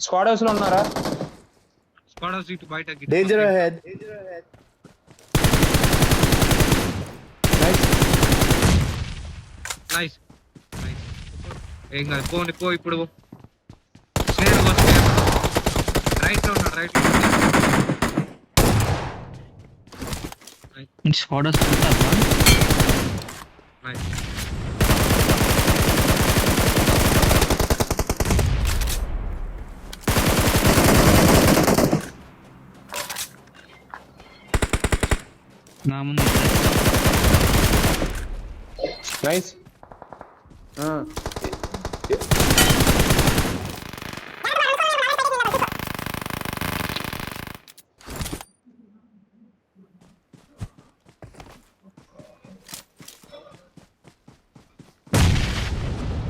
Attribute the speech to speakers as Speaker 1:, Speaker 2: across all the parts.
Speaker 1: Squad house లో ఉన్నారా?
Speaker 2: Squad house ఇటు బయట
Speaker 3: Danger ahead.
Speaker 2: Nice nice. ఏం కాదు పోండి పో ఇప్పుడు. రైట్ లో ఉన్నాడు రైట్ లో.
Speaker 4: స్క్వాడ్ వస్తుంటారా?
Speaker 2: నైస్.
Speaker 4: నా ముందు
Speaker 1: నైస్.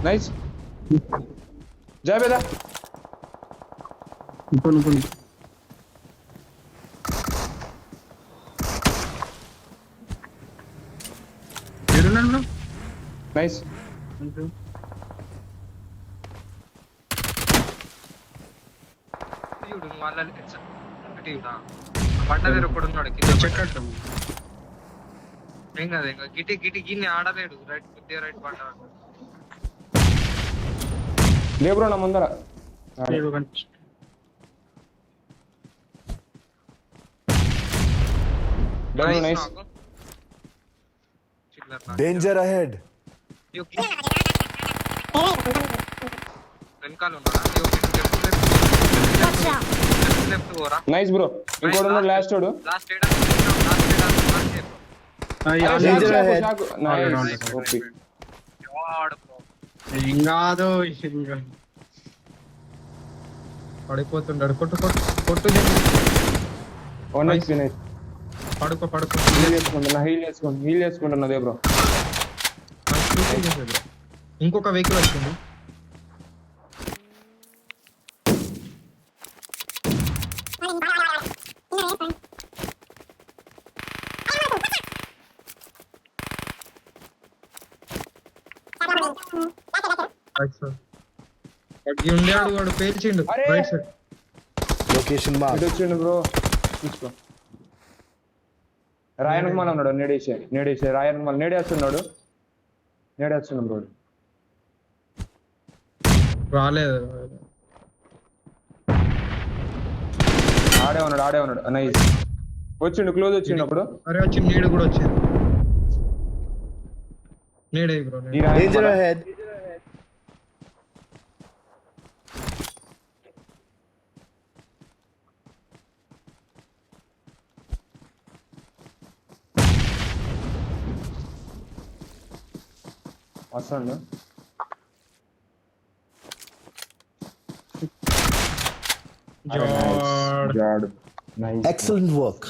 Speaker 1: నైస్. జాబేదా
Speaker 4: ఇప్పుడు
Speaker 2: ఎడున్నాను
Speaker 1: నైస్.
Speaker 2: వాళ్ళ బండ దగ్గర ఒకడు ఉన్నాడు కింద చెట్టు. ఏం కాదు ఇంకా గిటి గిటి గిన్ని ఆడలేడు. రైట్ కొద్దిగా రైట్ బండ
Speaker 1: లేబ్రో నా ముందర. నైస్.
Speaker 3: Danger ahead.
Speaker 2: వెనకాల ఉన్నాడా? లెఫ్ట్ పోరా.
Speaker 1: Nice bro. ఇంకోటి ఉన్నాడు లాస్ట్ వాడు.
Speaker 2: Last
Speaker 3: Danger ahead.
Speaker 1: Nice. Okay.
Speaker 2: ఏం కాదు పడిపోతుండడు. కొట్టు కొట్టు కొట్టు.
Speaker 1: నైస్. నైస్.
Speaker 2: పడుకో పడుకో.
Speaker 1: హీల్ చేసుకుంటున్నదే బ్రో.
Speaker 2: ఇంకొక వెహికల్ వచ్చింది. ఉండేవాడు వాడు పేల్చిండు. Right side
Speaker 3: Location marked.
Speaker 1: వచ్చిండు బ్రో. తీసుకో. రాయనమాల ఉన్నాడు. నేడేసే రాయనమాల నేడేస్తున్నాడు బ్రో.
Speaker 2: రాలేదు.
Speaker 1: ఆడే ఉన్నాడు. నైస్. వచ్చిండు క్లోజ్ వచ్చిండు అప్పుడు.
Speaker 2: అరే వచ్చింది. నీడు కూడా వచ్చింది. నీడే బ్రో.
Speaker 3: Danger ahead.
Speaker 1: వస్తాడు.
Speaker 3: Excellent work.